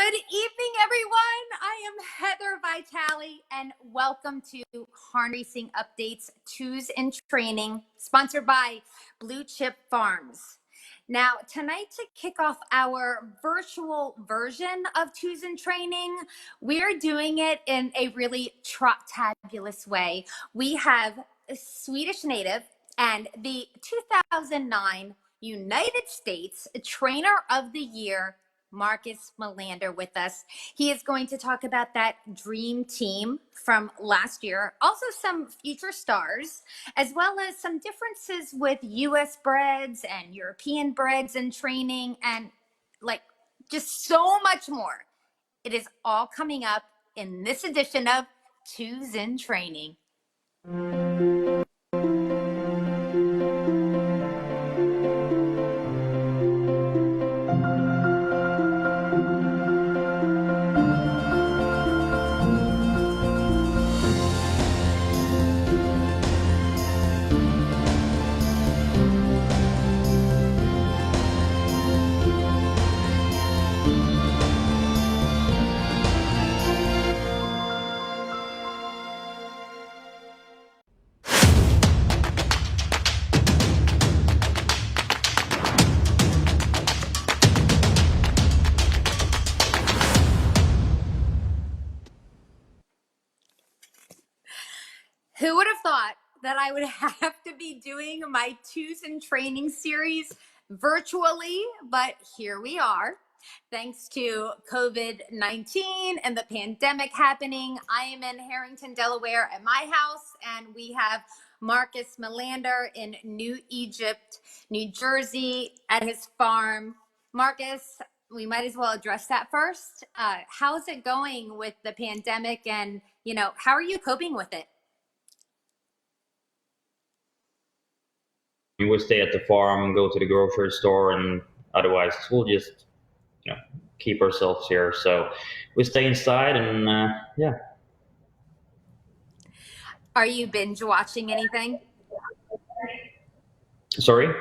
Good evening, everyone. I am Heather Vitale, and welcome to Harness Racing Updates Twos in Training, sponsored by Blue Chip Farms. Now, tonight to kick off our virtual version of Twos in Training, we are doing it in a really trot-tabulous way. We have a Swedish native and the 2009 United States Trainer of the Year, Marcus Melander, with us. He is going to talk about that dream team from last year, also some future stars, as well as some differences with US breds and European breds in training, and like just so much more. It is all coming up in this edition of Twos in Training. Who would have thought that I would have to be doing my Twos in Training series virtually, but here we are. Thanks to COVID-19 and the pandemic happening, I am in Harrington, Delaware at my house, and we have Marcus Melander in New Egypt, New Jersey at his farm. Marcus, we might as well address that first. How's it going with the pandemic, and how are you coping with it? We stay at the farm, go to the grocery store, and otherwise we'll just, keep ourselves here. So we stay inside, and yeah. Are you binge watching anything? Sorry?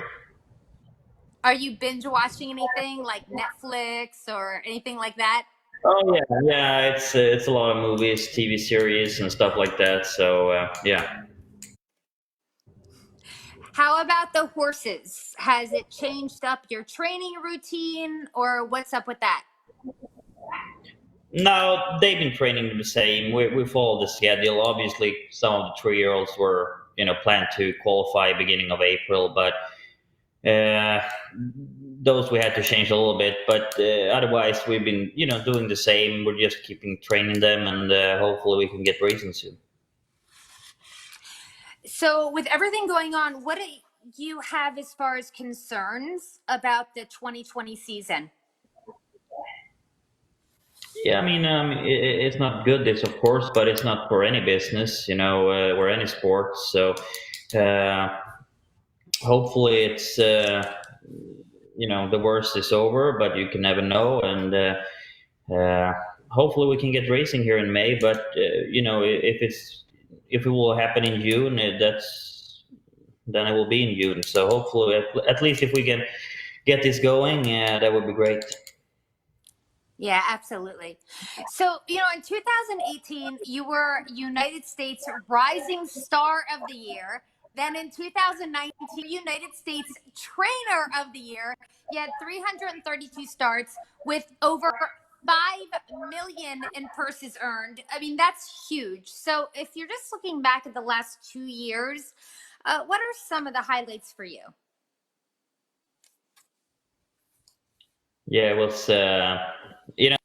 Are you binge watching anything like Netflix or anything like that? Oh yeah. It's a lot of movies, TV series, and stuff like that. So yeah. How about the horses? Has it changed up your training routine, or what's up with that? No, they've been training the same. We follow the schedule. Obviously, some of the 3-year-olds were, planned to qualify beginning of April, but those we had to change a little bit. But otherwise, we've been, doing the same. We're just keeping training them, and hopefully we can get racing soon. So with everything going on, what do you have as far as concerns about the 2020 season? Yeah, I mean, it's not good, this, of course, but it's not for any business, or any sport. So hopefully it's, the worst is over, but you can never know. And hopefully we can get racing here in May. But, if it will happen in June, then it will be in June. So hopefully, at least if we can get this going, that would be great. Yeah, absolutely. So, in 2018, you were United States Rising Star of the Year. Then in 2019, United States Trainer of the Year. You had 332 starts with over 5 million in purses earned. I mean, that's huge. So if you're just looking back at the last 2 years, what are some of the highlights for you? Yeah, it was, it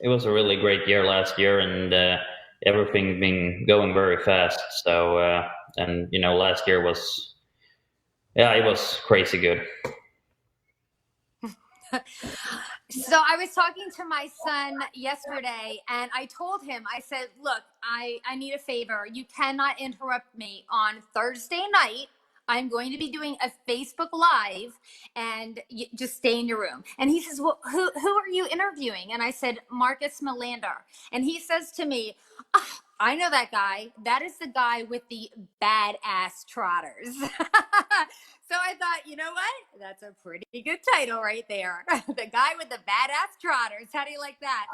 was a really great year last year, and everything been going very fast. So, and last year was, it was crazy good. So I was talking to my son yesterday, and I told him, I said, look, I need a favor. You cannot interrupt me on Thursday night. I'm going to be doing a Facebook Live, and just stay in your room. And he says, well, who are you interviewing? And I said, Marcus Melander. And he says to me, oh, I know that guy. That is the guy with the badass trotters. So I thought, you know what? That's a pretty good title right there. The guy with the badass trotters. How do you like that?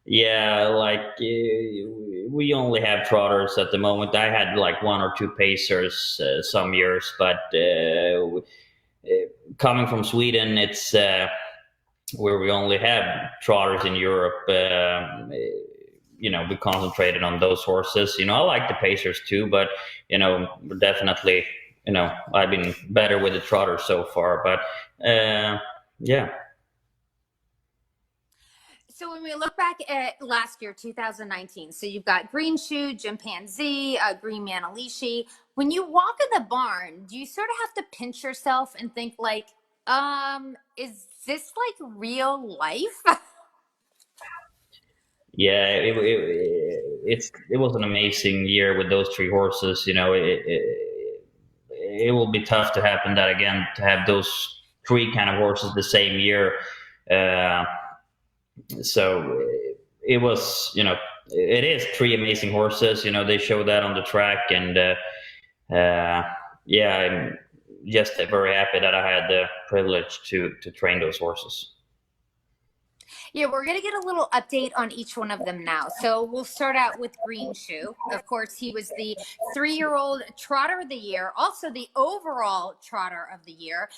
Yeah, like we only have trotters at the moment. I had like one or two pacers some years, but coming from Sweden, it's where we only have trotters in Europe. We concentrated on those horses. I like the pacers too, but definitely, I've been better with the trotters so far. But yeah. So when we look back at last year, 2019, so you've got Greenshoe, Gimpanzee, Green Manalishi. When you walk in the barn, do you sort of have to pinch yourself and think like, is this like real life? Yeah, it was an amazing year with those three horses. It will be tough to happen that again, to have those three kind of horses the same year. Uh, so it was, it is three amazing horses. They show that on the track, and yeah, I'm just very happy that I had the privilege to train those horses. Yeah, we're going to get a little update on each one of them now. So we'll start out with Greenshoe. Of course, he was the 3-year-old trotter of the year, also the overall trotter of the year.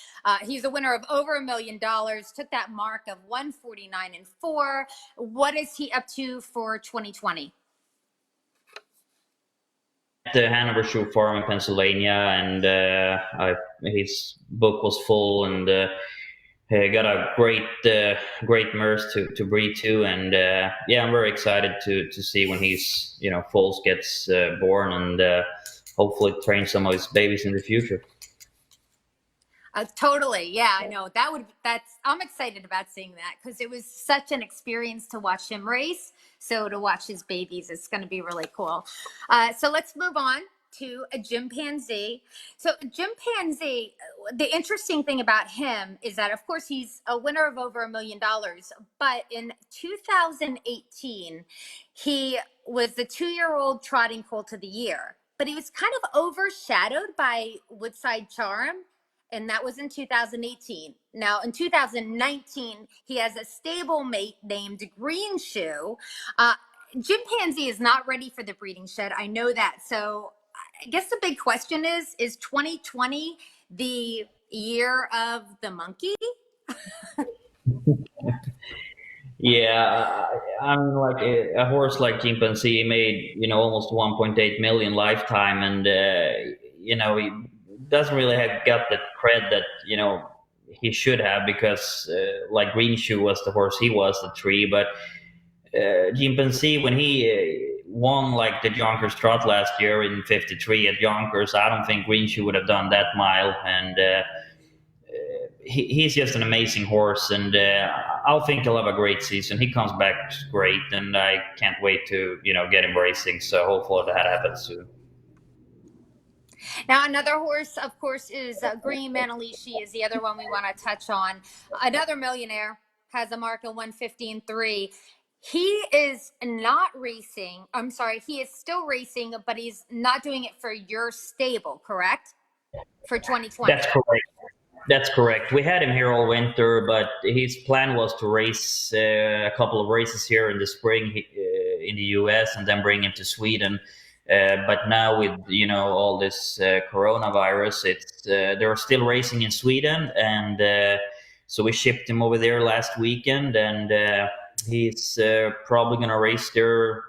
He's a winner of over $1 million, took that mark of 149 and 4. What is he up to for 2020? The Hanover Shoe Farm in Pennsylvania, and his book was full, and got a great mare to breed to, and yeah, I'm very excited to see when he's foals gets born, and hopefully train some of his babies in the future. Totally. Yeah, I know I'm excited about seeing that because it was such an experience to watch him race. So to watch his babies, it's going to be really cool. So let's move on to a Gimpanzee. So Gimpanzee, the interesting thing about him is that, of course, he's a winner of over $1 million. But in 2018, he was the 2-year-old trotting colt of the year. But he was kind of overshadowed by Woodside Charm. And that was in 2018. Now, in 2019, he has a stablemate named Greenshoe. Gimpanzee is not ready for the breeding shed. I know that. So I guess the big question is 2020 the year of the monkey? Yeah, I mean, like a horse like Gimpanzee made almost 1.8 million lifetime, and he doesn't really have got the cred that he should have, because like Greenshoe was the horse, he was the tree, but Gimpanzee, when he won like the Yonkers Trot last year in 53 at Yonkers, I don't think Greenshoe would have done that mile, and he's just an amazing horse, and I think he'll have a great season. He comes back great, and I can't wait to get him racing. So hopefully that happens soon. Now, another horse, of course, is Green Manalishi is the other one we want to touch on. Another millionaire, has a mark of 115.3. He is not racing. I'm sorry, he is still racing, but he's not doing it for your stable, correct? For 2020. That's correct. That's correct. We had him here all winter, but his plan was to race a couple of races here in the spring in the US, and then bring him to Sweden. But now with all this coronavirus, they're still racing in Sweden, and so we shipped him over there last weekend, and he's probably gonna race there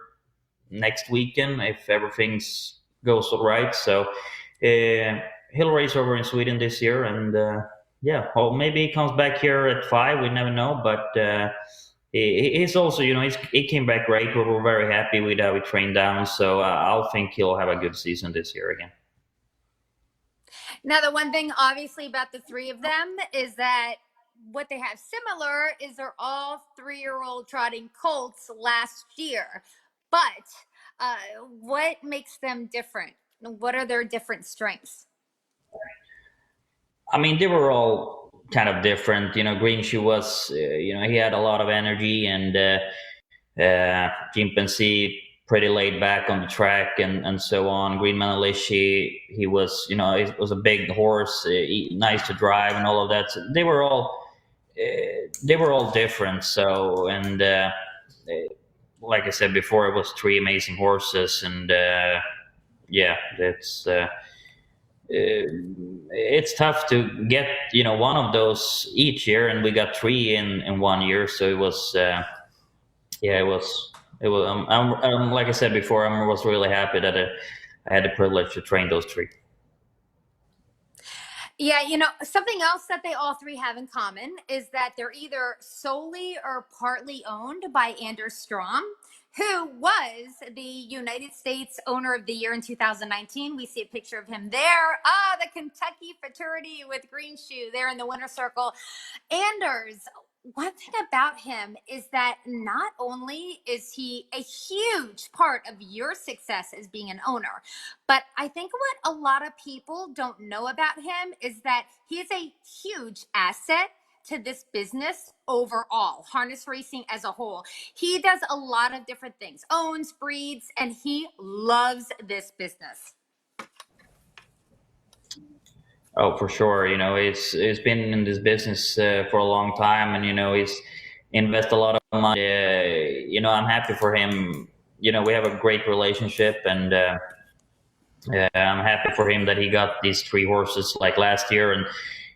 next weekend if everything goes all right. So he'll race over in Sweden this year, and yeah, well, maybe he comes back here at 5. We never know, but he's also, he came back great. We're very happy with how we trained down, so I'll think he'll have a good season this year again. Now, the one thing obviously about the three of them is that what they have similar is they're all 3-year-old trotting colts last year. But what makes them different? What are their different strengths? I mean, they were all kind of different. Greenshoe was, he had a lot of energy, and Gimpanzee pretty laid back on the track and so on. Green Manalishi, he was, it was a big horse, nice to drive and all of that. So they were all different. So, and like I said before, it was three amazing horses, and yeah, it's tough to get one of those each year, and we got three in 1 year. So it was yeah, it was. Like I said before, I was really happy that I had the privilege to train those three. Yeah, something else that they all three have in common is that they're either solely or partly owned by Anders Strom, who was the United States Owner of the Year in 2019. We see a picture of him there. The Kentucky fraternity with Greenshoe there in the winner's circle. Anders, one thing about him is that not only is he a huge part of your success as being an owner, but I think what a lot of people don't know about him is that he is a huge asset to this business overall, harness racing as a whole. He does a lot of different things, owns, breeds, and he loves this business. Oh, for sure. He's been in this business for a long time, and he's invested a lot of money. I'm happy for him. We have a great relationship, and I'm happy for him that he got these three horses like last year, and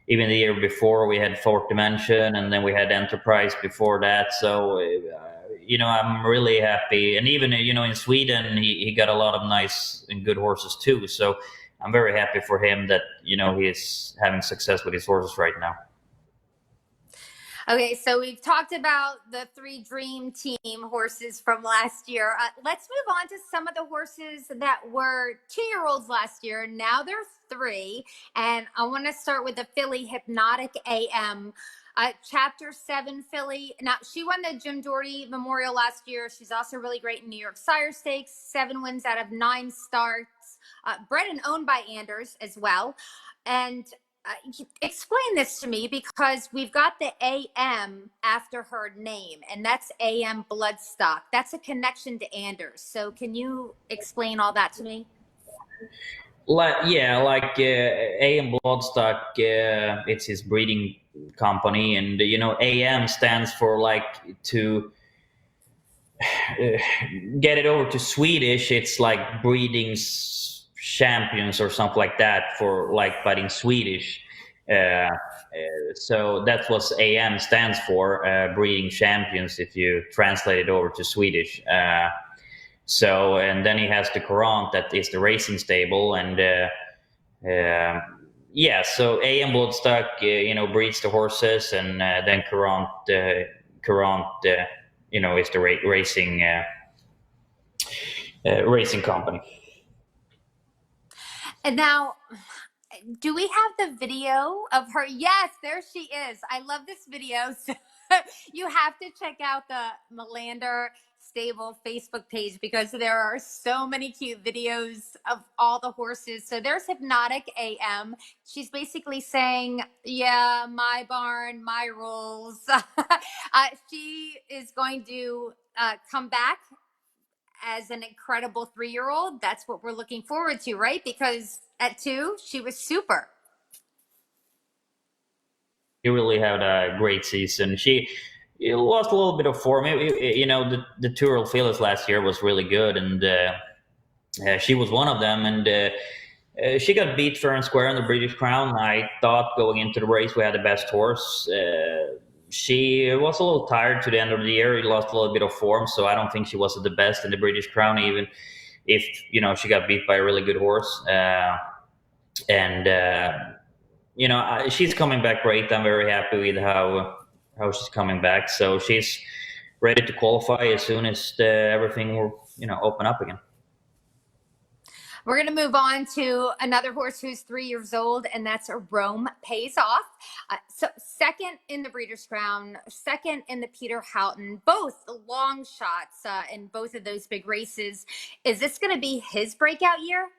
even the year before we had Fourth Dimension, and then we had Enterprise before that. So I'm really happy, and even in Sweden he got a lot of nice and good horses too. So I'm very happy for him that he is having success with his horses right now. Okay, so we've talked about the three dream team horses from last year. Let's move on to some of the horses that were 2-year-olds last year. Now they're 3, and I want to start with the filly HYPNOTIC AM. Chapter 7 filly. Now, she won the Jim Doherty Memorial last year. She's also really great in New York Sire Stakes, 7 wins out of 9 starts, bred and owned by Anders as well. And explain this to me, because we've got the AM after her name, and that's AM Bloodstock. That's a connection to Anders. So can you explain all that to me? AM Bloodstock, it's his breeding company, and AM stands for to get it over to Swedish. It's like breeding champions or something like that but in Swedish. So that's what AM stands for, breeding champions, if you translate it over to Swedish. So, and then he has the Courant, that is the racing stable, and so AM Bloodstock, breeds the horses, and then Courant, is the racing company. And now, do we have the video of her? Yes, there she is. I love this video. So you have to check out the Melander Stable Facebook page, because there are so many cute videos of all the horses. So there's HYPNOTIC AM. She's basically saying, yeah, my barn, my rules. She is going to come back as an incredible 3-year-old. That's what we're looking forward to, right? Because at 2, she was super. She really had a great season. She lost a little bit of form. The 2-year-old fillies last year was really good, and she was one of them. And she got beat fair and square in the British Crown. I thought going into the race we had the best horse. She was a little tired to the end of the year. She lost a little bit of form, so I don't think she was at the best in the British Crown, even if she got beat by a really good horse. She's coming back great. I'm very happy with how she's coming back. So she's ready to qualify as soon as everything will open up again. We're going to move on to another horse who's 3 years old, and that's Rome Pays Off. So second in the Breeders' Crown, second in the Peter Houghton, both long shots in both of those big races. Is this going to be his breakout year?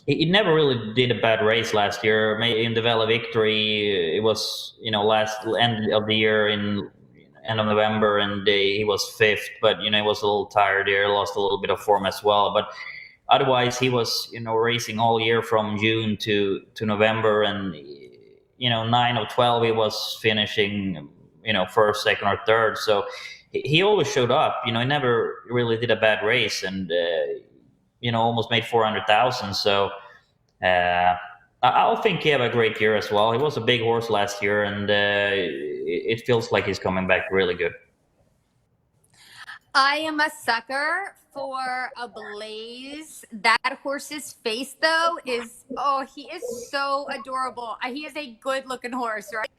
He never really did a bad race last year. In the Valley Victory, it was last end of the year in end of November, and he was fifth. But he was a little tired there, lost a little bit of form as well. But otherwise, he was racing all year from June to November, and 9 of 12 he was finishing first, second, or third. So he always showed up. He never really did a bad race, and almost made 400,000. So I think he had a great year as well. He was a big horse last year, and it feels like he's coming back really good. I am a sucker for a Blaze. That horse's face, though, is, he is so adorable. He is a good-looking horse, right?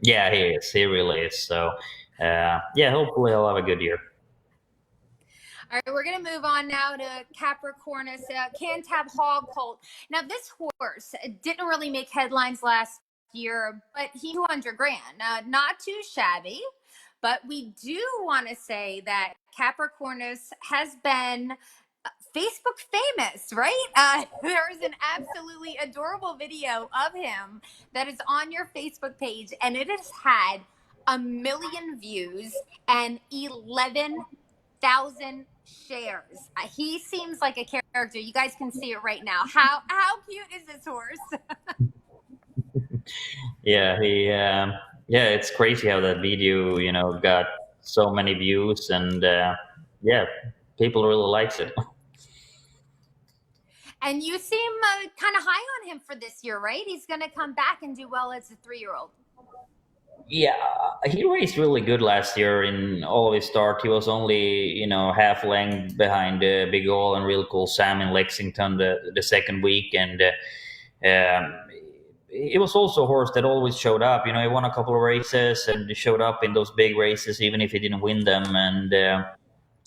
Yeah, he is. He really is. So, hopefully he'll have a good year. All right, we're going to move on now to CAPRICORNUS, Cantab Hog Colt. Now, this horse didn't really make headlines last year, but he 200 grand. Not too shabby, but we do want to say that CAPRICORNUS has been Facebook famous, right? There is an absolutely adorable video of him that is on your Facebook page, and it has had 1 million views and 11,000 shares. He seems like a character. You guys can see it right now. How cute is this horse? Yeah, it's crazy how that video, got so many views, and people really likes it. And you seem kind of high on him for this year, right? He's going to come back and do well as a 3-year-old. Yeah, he raced really good last year in all of his start. He was only, half length behind Big Ol and Real Cool Sam in Lexington the second week, and it was also a horse that always showed up. He won a couple of races and showed up in those big races, even if he didn't win them. And then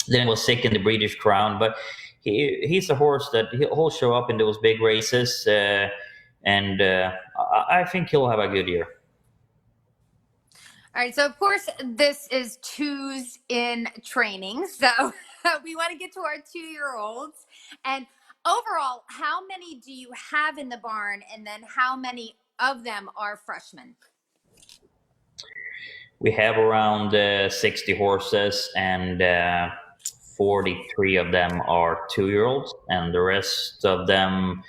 he was sick in the British Crown, but he's a horse that he'll show up in those big races, and I think he'll have a good year. All right, so of course, this is twos in training. So we want to get to our 2-year-olds. And overall, how many do you have in the barn? And then how many of them are freshmen? We have around 60 horses, and 43 of them are 2-year-olds, and the rest of them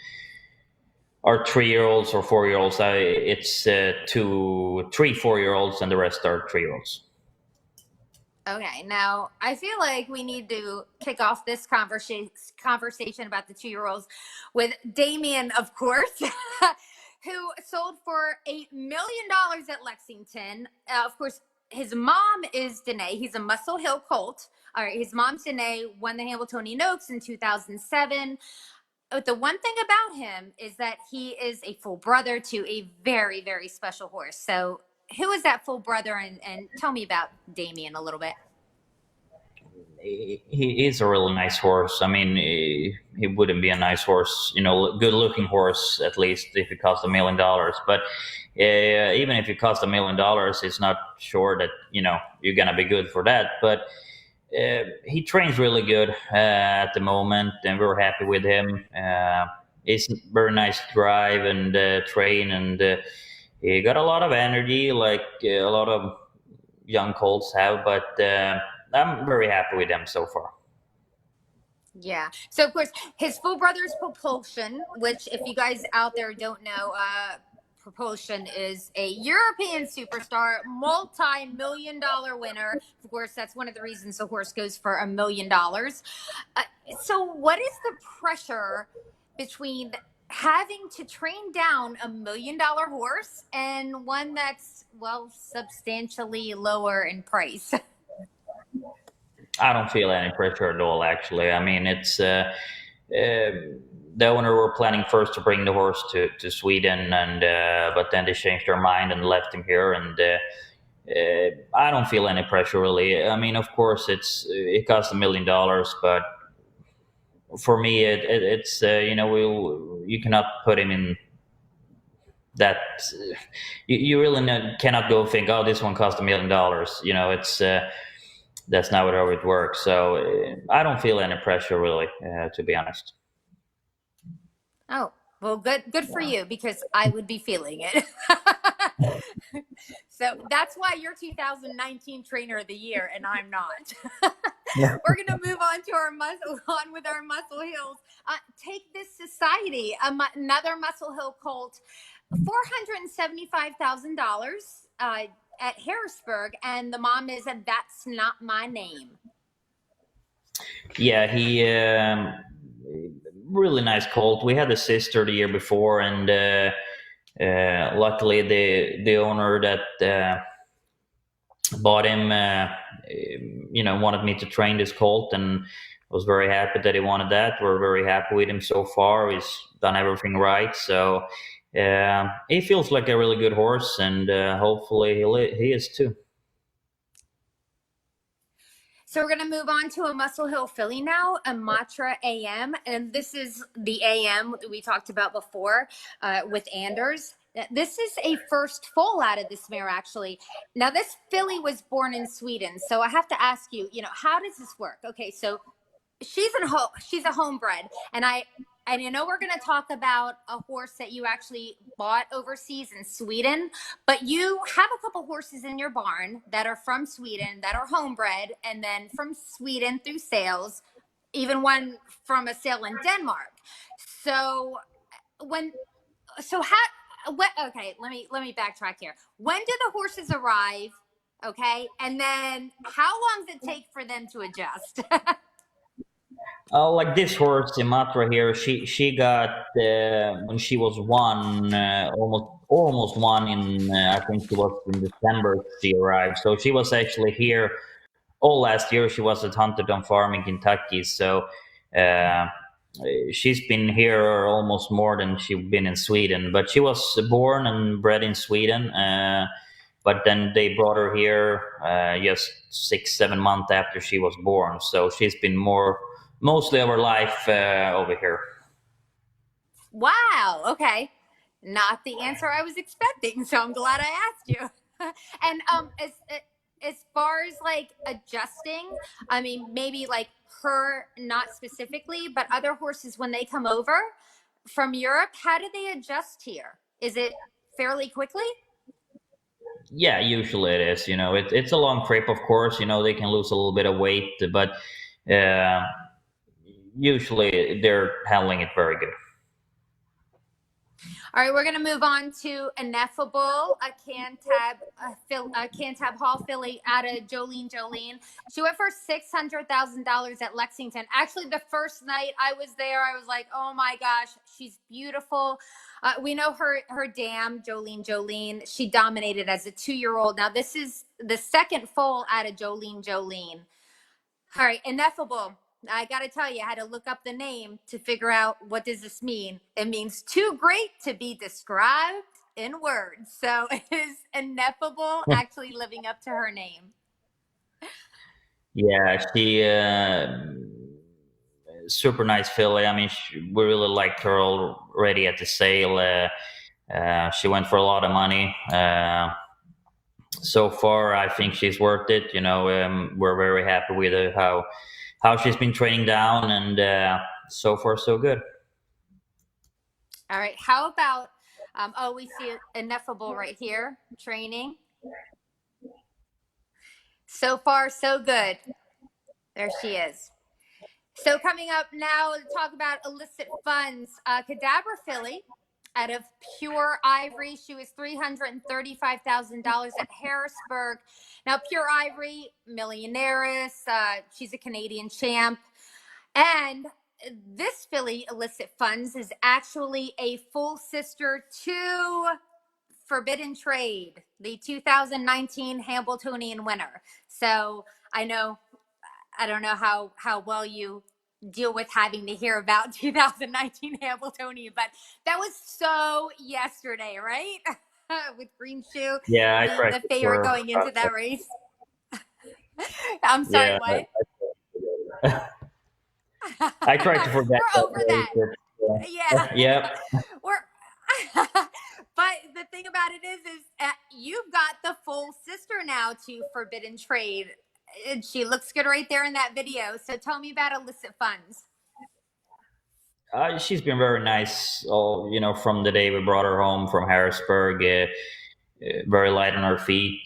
are 3-year-olds or 4-year-olds. It's 3 4-year-olds, and the rest are 3-year-olds. Okay, now I feel like we need to kick off this conversation about the 2-year-olds with Damien, of course, who sold for $8 million at Lexington. Of course, his mom is Danae. He's a Muscle Hill colt. All right, his mom's Danae, won the Hamiltonian Oaks in 2007. But the one thing about him is that he is a full brother to a very, very special horse. So who is that full brother? And tell me about Damien a little bit. He is a really nice horse. I mean, he wouldn't be a nice horse, good looking horse, at least if it cost $1 million. But even if it cost $1 million, it's not sure that, you're going to be good for that. But he trains really good at the moment, and we're happy with him. He's very nice to drive and train, and he got a lot of energy, like a lot of young colts have. But I'm very happy with him so far. Yeah. So, of course, his full brother's Propulsion, which, if you guys out there don't know, Propulsion is a European superstar, multi-million-dollar winner. Of course, that's one of the reasons the horse goes for $1 million. So what is the pressure between having to train down $1 million horse and one that's, well, substantially lower in price? I don't feel any pressure at all, actually. I mean, it's the owner were planning first to bring the horse to Sweden, and but then they changed their mind and left him here. And I don't feel any pressure, really. I mean, of course, it costs $1 million, but for me, it's you cannot put him in that. You really cannot go think, oh, this one cost $1 million. It's that's not how it works. So I don't feel any pressure, really, to be honest. Oh, well, good for you, because I would be feeling it. So that's why you're 2019 Trainer of the Year, and I'm not. Yeah. We're gonna move on to our Muscle Hills. Take This Society, another Muscle Hill colt, $475,000 at Harrisburg, and the mom is a That's Not My Name. Yeah, he really nice colt. We had a sister the year before, and luckily the owner that bought him, wanted me to train this colt, and was very happy that he wanted that. We're very happy with him so far. He's done everything right, so he feels like a really good horse, and hopefully he is too. So we're going to move on to a Muscle Hill filly now, a Matra AM. And this is the AM that we talked about before with Anders. This is a first foal out of this mare, actually. Now, this filly was born in Sweden. So I have to ask you, how does this work? Okay, so she's a homebred. And you know we're going to talk about a horse that you actually bought overseas in Sweden, but you have a couple horses in your barn that are from Sweden that are homebred, and then from Sweden through sales, even one from a sale in Denmark. So okay, let me backtrack here. When do the horses arrive? Okay, and then how long does it take for them to adjust? Like this horse, Imatra here, she got when she was one, almost one in I think it was in December she arrived. So she was actually here all last year. She was at Hunterton Farm in Kentucky. So uh, she's been here almost more than she's been in Sweden. But she was born and bred in Sweden. But then they brought her here just 6-7 months after she was born. So she's been mostly of her life over here. Wow. Okay. Not the answer I was expecting, so I'm glad I asked you. And as far as like adjusting, I mean, maybe like her, not specifically, but other horses when they come over from Europe, how do they adjust here? Is it fairly quickly? Yeah, usually it is. It's a long trip, of course. They can lose a little bit of weight, but uh, usually they're handling it very good. All right, we're going to move on to Ineffable, a Cantab Hall filly out of Jolene. She went for $600,000 at Lexington. Actually, the first night I was there, I was like, oh my gosh, she's beautiful. We know her dam, Jolene. She dominated as a 2-year-old. Now, this is the second foal out of Jolene. All right, Ineffable. I got to tell you, I had to look up the name to figure out what does this mean. It means too great to be described in words. So is Ineffable actually living up to her name? Yeah, she super nice filly. I mean, we really liked her already at the sale. She went for a lot of money. So far, I think she's worth it. We're very happy with her, how she's been training down, and so far so good. All right. How about we see Ineffable right here training. So far so good. There she is. So coming up now to talk about illicit funds, Cadabra filly out of Pure Ivory. She was $335,000 at Harrisburg. Now, Pure Ivory, millionaires. She's a Canadian champ. And this filly, Illicit Funds, is actually a full sister to Forbidden Trade, the 2019 Hambletonian winner. So I don't know how well you deal with having to hear about 2019 Hambletonian, but that was so yesterday, right? With Greenshoe, Yeah, I the favorite going into that race. I'm sorry, yeah, what? I tried to forget. We're over that. Yeah. Yep. But the thing about it is you've got the full sister now to Forbidden Trade. She looks good right there in that video. So tell me about Illicit Funds. She's been very nice. From the day we brought her home from Harrisburg. very light on her feet.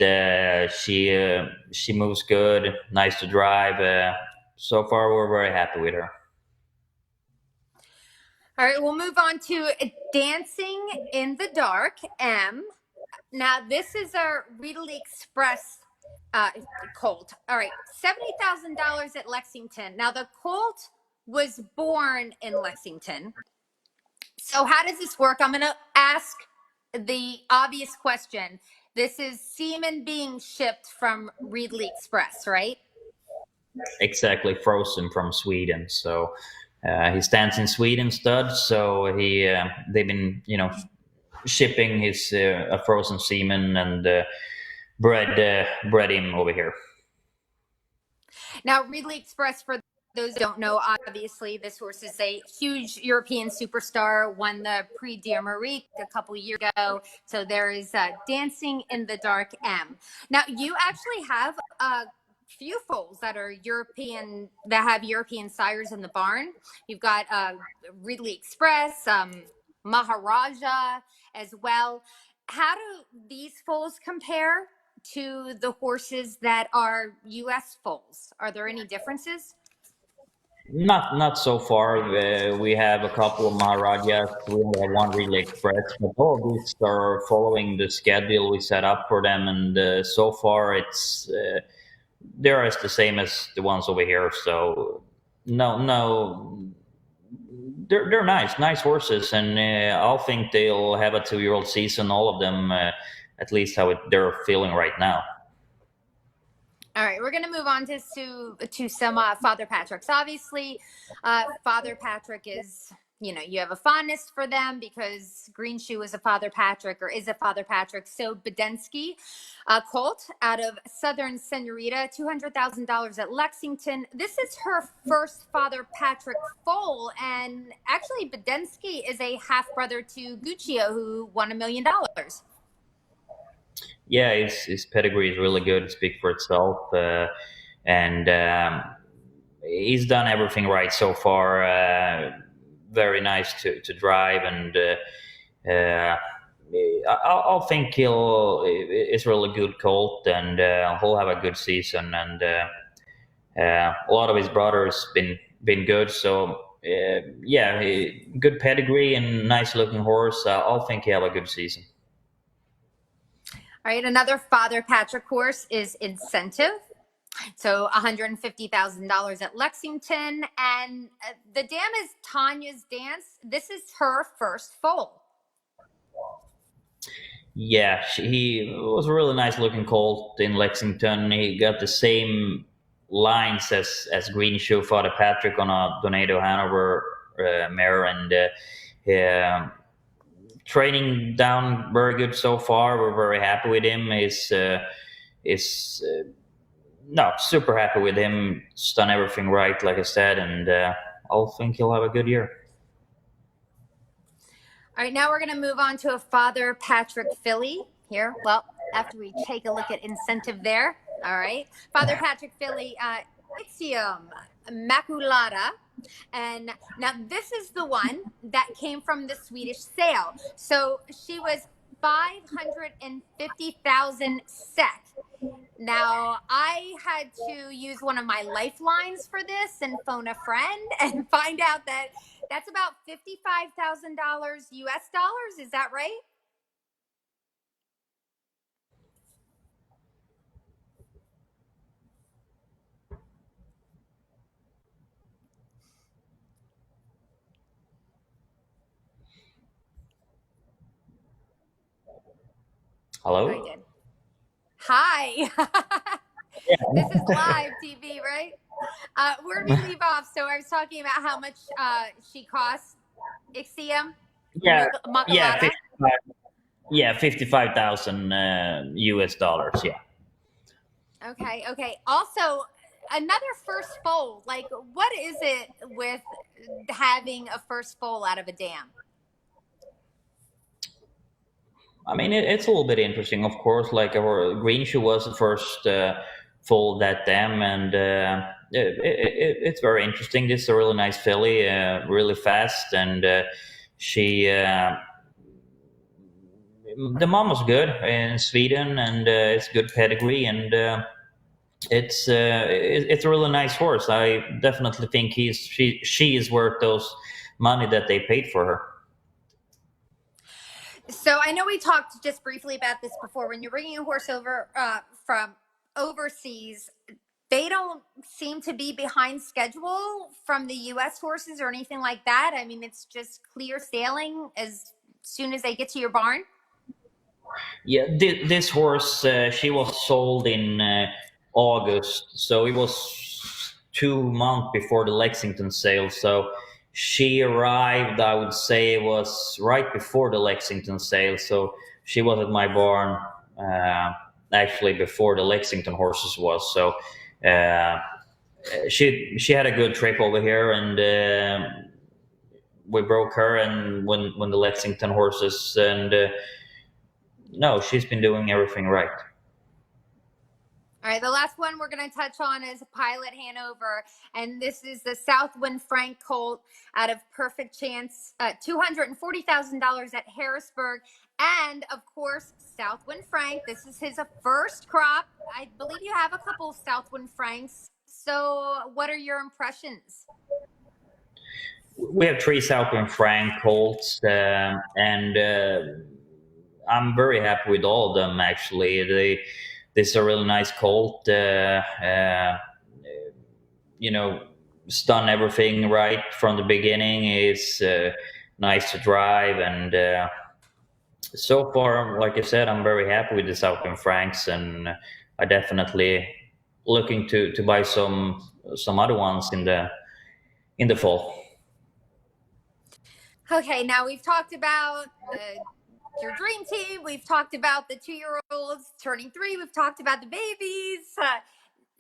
She moves good, nice to drive. So far, we're very happy with her. All right, we'll move on to Dancing in the Dark, M. Now, this is a Readily Express colt. All right, $70,000 at Lexington. Now, the colt was born in Lexington. So how does this work? I'm going to ask the obvious question. This is semen being shipped from Readily Express, right? Exactly, frozen from Sweden. So he stands in Sweden stud. So they've been shipping his a frozen semen and bred him over here. Now, Readily Express, for those who don't know, obviously, this horse is a huge European superstar, won the Prix d'Amérique a couple years ago. So there is Dancing in the Dark M. Now, you actually have a few foals that are European, that have European sires in the barn. You've got Readily Express, Maharaja as well. How do these foals compare to the horses that are U.S. foals? Are there any differences? Not so far. We have a couple of Maharajas. We have one Relay Express, but all of these are following the schedule we set up for them, and so far it's they're as the same as the ones over here. So no, they're nice horses, and I think they'll have a 2-year-old season. All of them, at least how they're feeling right now. All right, we're going to move on to some Father Patricks. Obviously, Father Patrick is, you have a fondness for them because Greenshoe is a Father Patrick or is a Father Patrick. So Badensky, colt out of Southern Senorita, $200,000 at Lexington. This is her first Father Patrick foal, and actually Badensky is a half brother to Guccio, who won $1 million. Yeah, his pedigree is really good. It speaks for itself, and he's done everything right so far. Very nice to drive, and I'll think it's a really good colt, and he'll have a good season. And a lot of his brothers been good, so yeah, good pedigree and nice looking horse. I'll think he'll have a good season. All right, another Father Patrick horse is Incentive. So $150,000 at Lexington. And the dam is Tanya's Dance. This is her first foal. Yeah, he was a really nice looking colt in Lexington. He got the same lines as Greenshoe, Father Patrick on a Donato Hanover mare, and training down very good so far. We're very happy with him. No, super happy with him. He's done everything right, like I said, and I'll think he'll have a good year. All right, now we're going to move on to a Father Patrick filly here. Well, after we take a look at Incentive there. All right, Father Patrick filly, IXIA, MACULATA. And now this is the one that came from the Swedish sale. So she was 550,000 SEK. Now I had to use one of my lifelines for this and phone a friend and find out that that's about $55,000 US dollars. Is that right? Hello? I did. Hi. This is live TV, right? Where did we leave off? So I was talking about how much she costs. IXIA? Yeah, MACULATA? yeah, 55,000 US dollars. Yeah. Okay. Also, another first foal. Like, what is it with having a first foal out of a dam? I mean, it's a little bit interesting, of course. Like our Greenshoe was the first foal that dam, and it's very interesting. This is a really nice filly, really fast, and she The mom was good in Sweden, and it's good pedigree, and it's a really nice horse. I definitely think she is worth those money that they paid for her. So I know we talked just briefly about this before. When you're bringing a horse over from overseas, they don't seem to be behind schedule from the U.S. horses or anything like that. I mean, it's just clear sailing as soon as they get to your barn. Yeah, this horse, she was sold in August, so it was 2 months before the Lexington sale. So she arrived, I would say, it was right before the Lexington sale. So she was at my barn actually before the Lexington horses was. So uh, she had a good trip over here, and we broke her. And when the Lexington horses, and no, she's been doing everything right. All right, the last one we're going to touch on is Pilot Hanover, and this is the Southwind Frank colt out of Perfect Chance, $240,000 at Harrisburg, and of course Southwind Frank. This is his first crop. I believe you have a couple Southwind Franks. So, what are your impressions? We have three Southwind Frank colts, and I'm very happy with all of them. Actually, this is a really nice colt. You know, done everything right from the beginning. It's nice to drive, and so far, like I said, I'm very happy with the Southwind Franks, and I definitely looking to buy some other ones in the fall. Okay, now we've talked about your dream team. We've talked about the 2-year-olds turning 3. We've talked about the babies.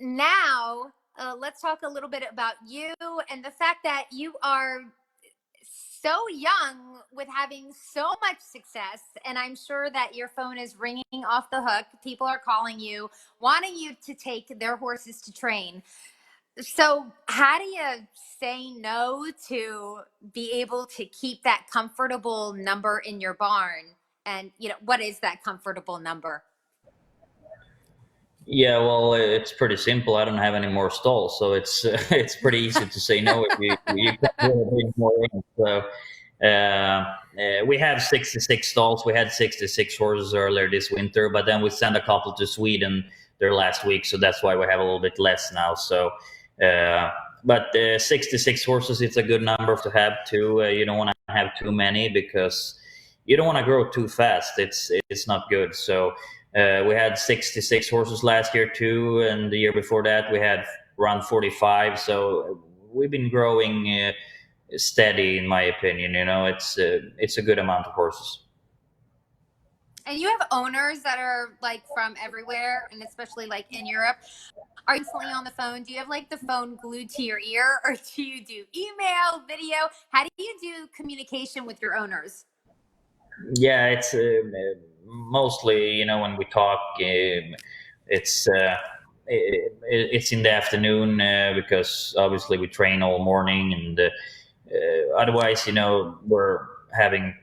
Now, let's talk a little bit about you and the fact that you are so young with having so much success. And I'm sure that your phone is ringing off the hook. People are calling you, wanting you to take their horses to train. So how do you say no to be able to keep that comfortable number in your barn? And, what is that comfortable number? Yeah, well, it's pretty simple. I don't have any more stalls, so it's it's pretty easy to say no if you can bring more in. So we have 66 stalls. We had 66 horses earlier this winter, but then we sent a couple to Sweden their last week, so that's why we have a little bit less now. So, but 66 horses, it's a good number to have too. You don't want to have too many because you don't want to grow too fast. It's not good. So. We had 66 horses last year too, and the year before that we had around 45. So we've been growing steady, in my opinion. It's a good amount of horses. And you have owners that are like from everywhere, and especially like in Europe. Are you constantly on the phone? Do you have like the phone glued to your ear, or do you do email, video? How do you do communication with your owners? Yeah, it's mostly when we talk, it's it's in the afternoon because obviously we train all morning, and otherwise we're having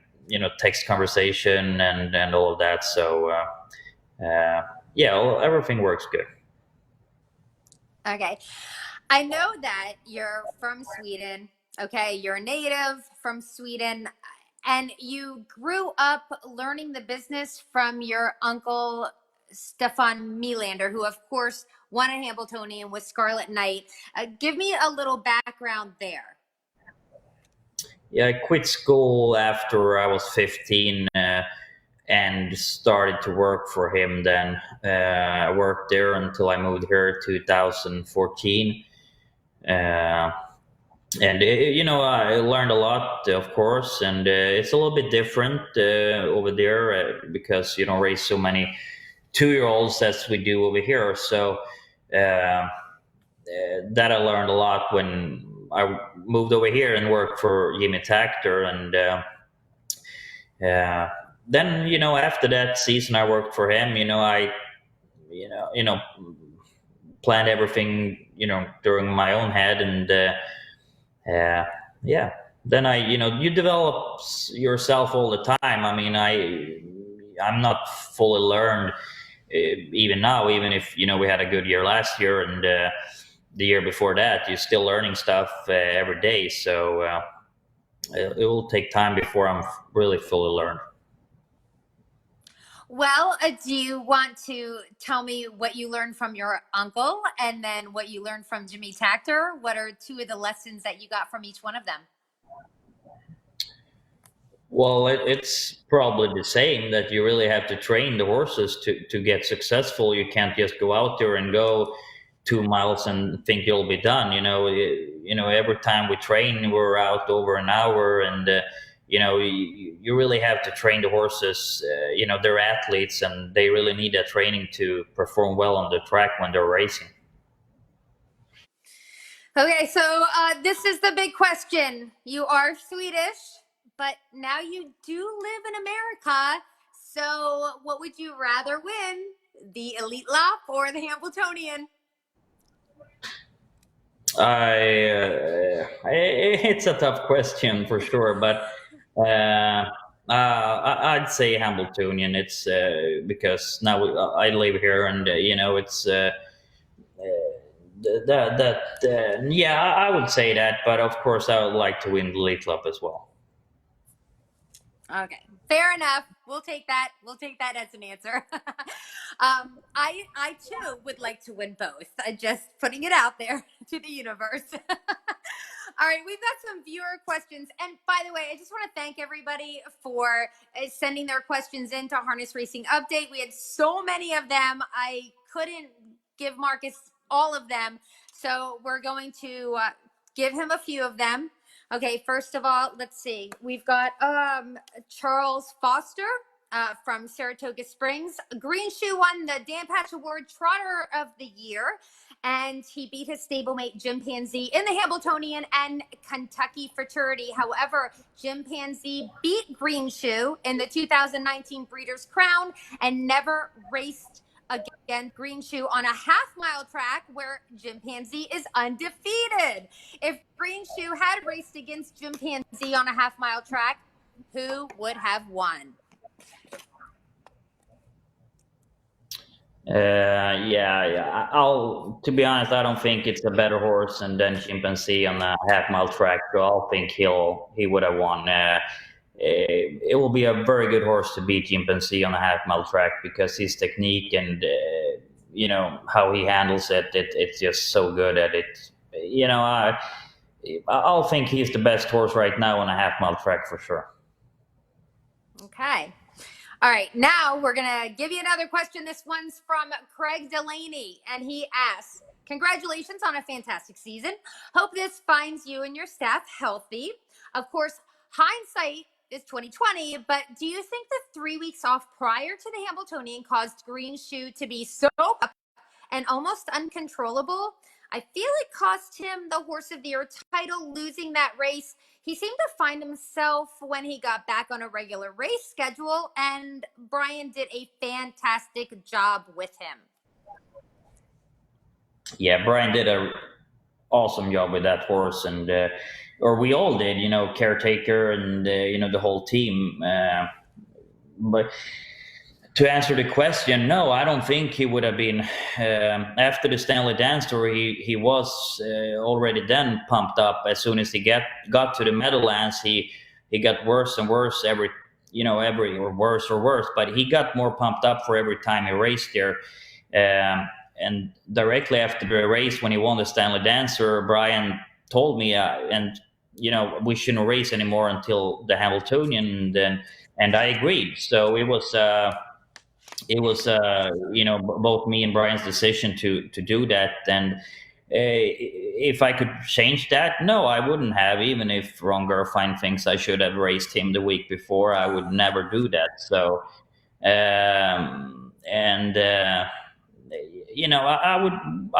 text conversation and all of that. So yeah, everything works good. Okay. I know that you're from Sweden. Okay. You're a native from Sweden. And you grew up learning the business from your uncle, Stefan Melander, who, of course, won a Hambletonian with Scarlet Knight. Give me a little background there. Yeah, I quit school after I was 15 and started to work for him then. I worked there until I moved here 2014. And I learned a lot, of course, and it's a little bit different over there because you don't raise so many 2-year-olds as we do over here. So that I learned a lot when I moved over here and worked for Jimmy Tactor, and then after that season I worked for him. I planned everything during my own head, and yeah, then you develop yourself all the time. I mean, I'm not fully learned even now. Even if we had a good year last year and the year before that, you're still learning stuff every day. So it will take time before I'm really fully learned. Well, do you want to tell me what you learned from your uncle and then what you learned from Jimmy Takter? What are two of the lessons that you got from each one of them? Well, it's probably the same, that you really have to train the horses to get successful. You can't just go out there and go 2 miles and think you'll be done. Every time we train, we're out over an hour, and you really have to train the horses. They're athletes, and they really need that training to perform well on the track when they're racing. Okay, so this is the big question. You are Swedish, but now you do live in America. So what would you rather win, the Elite Lap or the Hambletonian? It's a tough question for sure, but I'd say Hambletonian. It's because now I live here, and it's yeah, I would say that. But of course, I would like to win the Elite Club as well. Okay, fair enough. We'll take that. We'll take that as an answer. I too would like to win both. Just putting it out there to the universe. All right, we've got some viewer questions. And by the way, I just want to thank everybody for sending their questions into Harness Racing Update. We had so many of them. I couldn't give Marcus all of them. So we're going to give him a few of them. Okay, first of all, let's see. We've got Charles Foster from Saratoga Springs. Greenshoe won the Dan Patch Award Trotter of the Year, and he beat his stablemate Gimpanzee in the Hambletonian and Kentucky Futurity. However, Gimpanzee beat Greenshoe in the 2019 Breeders' Crown and never raced against Greenshoe on a half-mile track where Gimpanzee is undefeated. If Greenshoe had raced against Gimpanzee on a half-mile track, who would have won? Yeah. To be honest, I don't think it's a better horse than Chimpanzee on a half-mile track. So I'll think he would have won. It will be a very good horse to beat Gimpanzee on a half-mile track, because his technique and how he handles it's just so good at it. I'll think he's the best horse right now on a half-mile track for sure. Okay. All right, now we're going to give you another question. This one's from Craig Delaney, and he asks, congratulations on a fantastic season. Hope this finds you and your staff healthy. Of course, hindsight is 2020, but do you think the 3 weeks off prior to the Hambletonian caused Greenshoe to be so up and almost uncontrollable? I feel it cost him the Horse of the Year title, losing that race. He seemed to find himself when he got back on a regular race schedule, and Brian did a fantastic job with him. Yeah, Brian did an awesome job with that horse, and or we all did, caretaker and the whole team. But to answer the question, no, I don't think he would have been. After the Stanley Dance Tour, he was already then pumped up. As soon as he got to the Meadowlands, he got worse and worse every or worse. But he got more pumped up for every time he raced there. And directly after the race, when he won the Stanley Dance Tour, Brian told me, we shouldn't race anymore until the Hambletonian, and I agreed. So it was both me and Brian's decision to do that. And if I could change that, no, I wouldn't have. Even if Ron Garfine thinks I should have raced him the week before, I would never do that. So I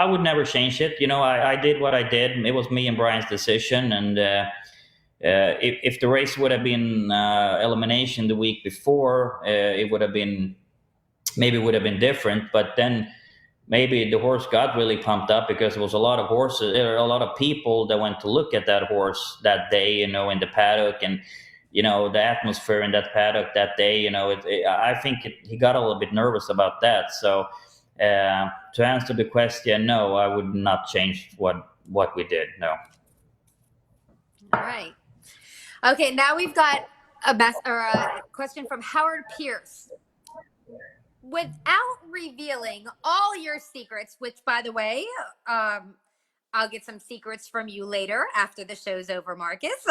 would never change it. I did what I did. It was me and Brian's decision, and if the race would have been elimination the week before, it would have been different. But then maybe the horse got really pumped up because there was a lot of horses, a lot of people that went to look at that horse that day, in the paddock, and the atmosphere in that paddock that day, I think he got a little bit nervous about that. So to answer the question, no, I would not change what we did. No. All right. Okay, now we've got a question from Howard Pierce. Without revealing all your secrets, which, by the way, I'll get some secrets from you later after the show's over, Marcus.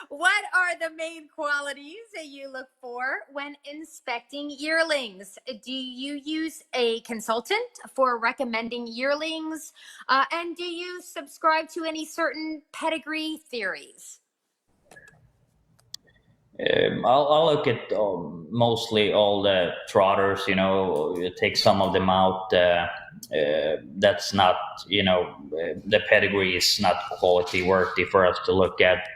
What are the main qualities that you look for when inspecting yearlings? Do you use a consultant for recommending yearlings? And do you subscribe to any certain pedigree theories? I'll look at mostly all the trotters, take some of them out. That's not, the pedigree is not quality worthy for us to look at.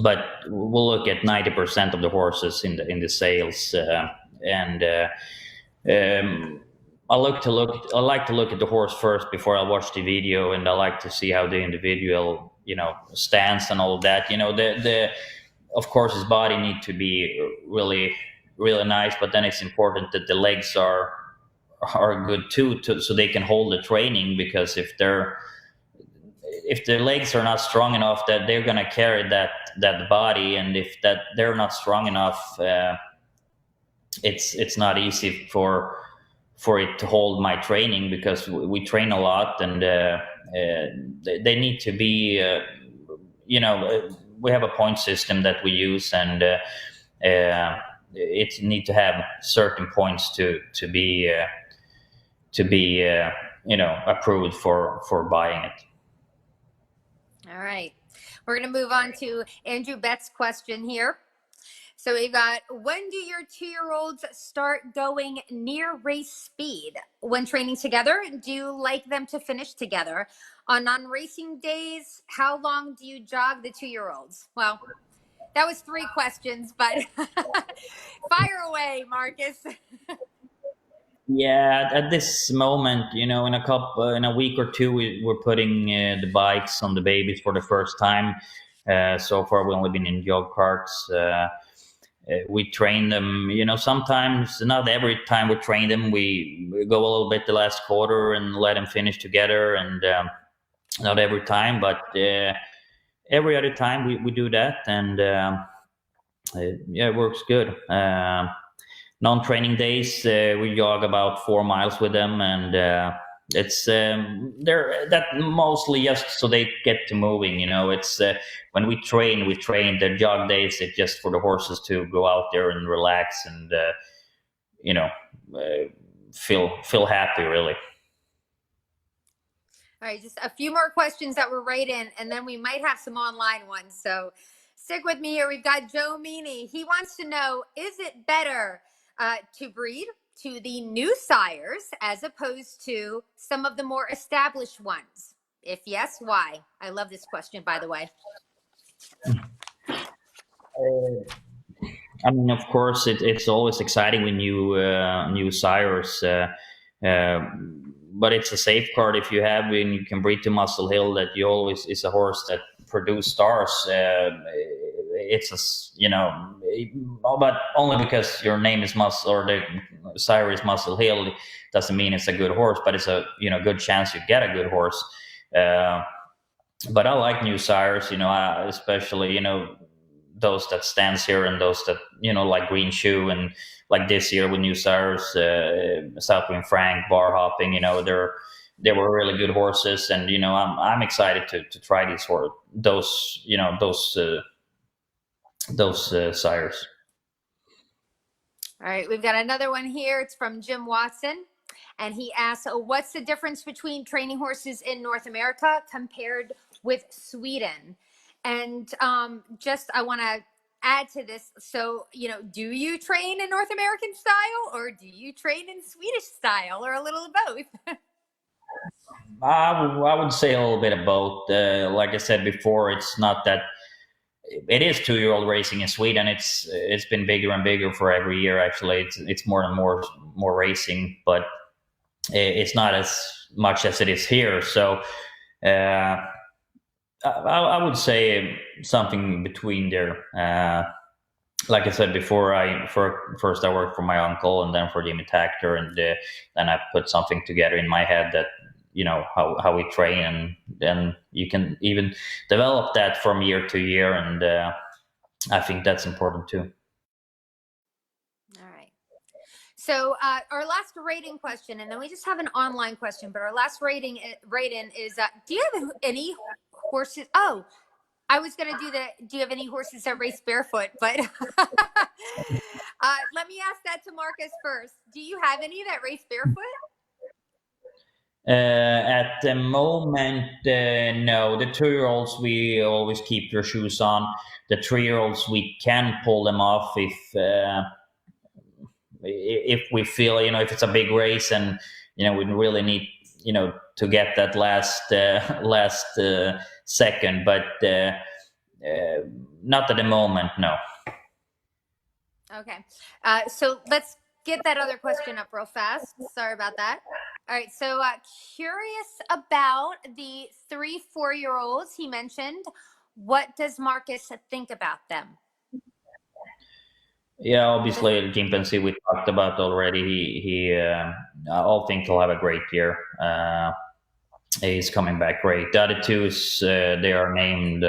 But we'll look at 90% of the horses in the sales, and I like to look at the horse first before I watch the video, and I like to see how the individual, stands and all of that. Of course, his body need to be really, really nice, but then it's important that the legs are good too, so they can hold the training. Because if their legs are not strong enough, that they're gonna carry that body, and if they're not strong enough, it's not easy for it to hold my training, because we train a lot, and they need to be, we have a point system that we use, and it need to have certain points to be approved for buying it. All right, we're going to move on to Andrew Bett's question here. So we've got, when do your 2-year-olds start going near race speed when training together? Do you like them to finish together? On non-racing days, how long do you jog the 2-year-olds? Well, that was 3 questions, but fire away, Marcus. Yeah, at this moment, in a week or 2, we're putting the bikes on the babies for the first time. So far, we've only been in jog carts. We train them, sometimes, not every time we train them, we go a little bit the last quarter and let them finish together, and not every time, but every other time we do that, and it works good. Non-training days, we jog about 4 miles with them, and it's they're that mostly just so they get to moving. It's when we train the jog days. It's just for the horses to go out there and relax, and feel happy, really. All right, just a few more questions that were right in, and then we might have some online ones. So stick with me here. We've got Joe Meany. He wants to know, is it better to breed to the new sires as opposed to some of the more established ones? If yes, why? I love this question, by the way. I mean, of course, it's always exciting with new sires, but it's a safeguard if you have, and you can breed to Muscle Hill, that you always is a horse that produce stars. It's but only because your name is Muscle, or the sire is Muscle Hill, doesn't mean it's a good horse, but it's a good chance you get a good horse. But I like new sires, especially those that stands here, and those that like Greenshoe, and like this year with new sires, Southwind Frank, Bar Hopping. They were really good horses, and I'm excited to try those sires. All right, we've got another one here. It's from Jim Watson, and he asks, what's the difference between training horses in North America compared with Sweden? And I want to add to this. So, do you train in North American style, or do you train in Swedish style, or a little of both? I would say a little bit of both. Like I said before, it's not that. It is 2-year-old racing in Sweden. It's been bigger and bigger for every year. Actually, it's more and more racing, but it's not as much as it is here. So I would say something between there. Like I said before, first I worked for my uncle, and then for Jimmy Takter, and then I put something together in my head that how we train, and then you can even develop that from year to year, and I think that's important too. All right. So our last rating question, and then we just have an online question, but our last rating is, do you have any horses? Oh, I was going to do do you have any horses that race barefoot? But let me ask that to Marcus first. Do you have any that race barefoot? At the moment, no. The 2-year-olds, we always keep their shoes on. The 3-year-olds, we can pull them off if we feel, if it's a big race and, we really need, to get that last second, but not at the moment, no. Okay. So let's get that other question up real fast. Sorry about that. All right. So curious about the 3-4-year-olds he mentioned. What does Marcus think about them? Yeah, obviously, Gimpanzee we talked about already. I think he'll have a great year. He's coming back great. The other two, they are named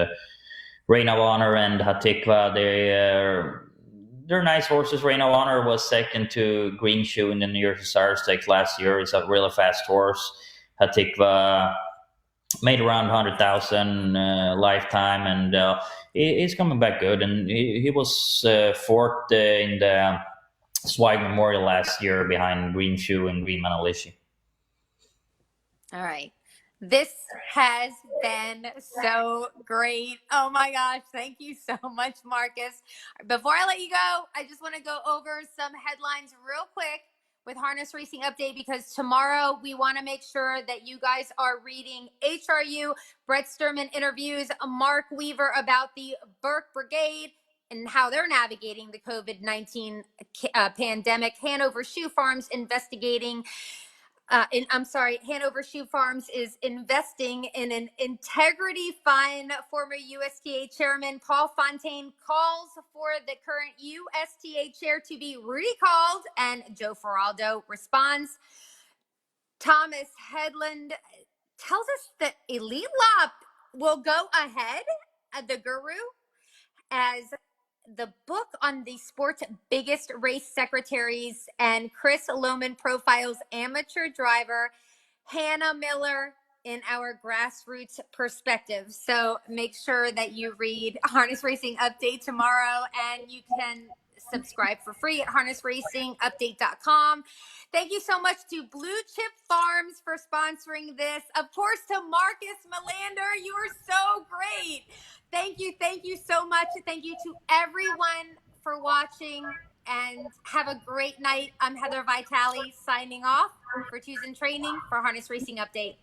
Reign of Honor and Hatikva. They're nice horses. Reign of Honor was second to Greenshoe in the New York Star Stakes last year. He's a really fast horse. Hatikva made around 100,000 lifetime, and he's coming back good. And he was fourth in the Swag Memorial last year behind Greenshoe and Green Manalishi. All right. This has been so great. Oh my gosh. Thank you so much, Marcus. Before I let you go, I just want to go over some headlines real quick with Harness Racing Update, because tomorrow we want to make sure that you guys are reading HRU. Brett Sturman interviews Mark Weaver about the Burke Brigade and how they're navigating the COVID-19 pandemic. Hanover Shoe Farms investigating Hanover Shoe Farms is investing in an integrity fund. Former USTA chairman Paul Fontaine calls for the current USTA chair to be recalled, and Joe Feraldo responds. Thomas Headland tells us that Elite Lop will go ahead of the Guru as the book on the sport's biggest race secretaries, and Chris Lohman profiles amateur driver Hannah Miller in our grassroots perspective. So make sure that you read Harness Racing Update tomorrow, and you can subscribe for free at harnessracingupdate.com. Thank you so much to Blue Chip Farms for sponsoring this. Of course, to Marcus Melander, you are so great. Thank you so much. Thank you to everyone for watching, and have a great night. I'm Heather Vitale signing off for Twos in Training for Harness Racing Update.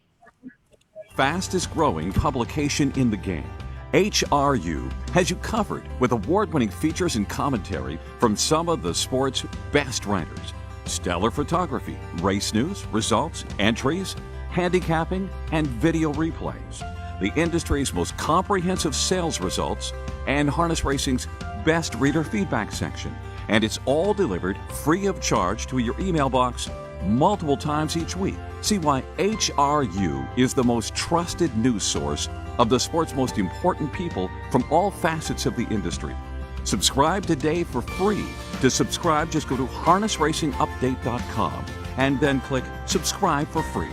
Fastest growing publication in the game, HRU has you covered with award-winning features and commentary from some of the sport's best writers. Stellar photography, race news, results, entries, handicapping, and video replays. The industry's most comprehensive sales results, and Harness Racing's best reader feedback section. And it's all delivered free of charge to your email box multiple times each week. See why HRU is the most trusted news source of the sport's most important people from all facets of the industry. Subscribe today for free. To subscribe, just go to harnessracingupdate.com and then click subscribe for free.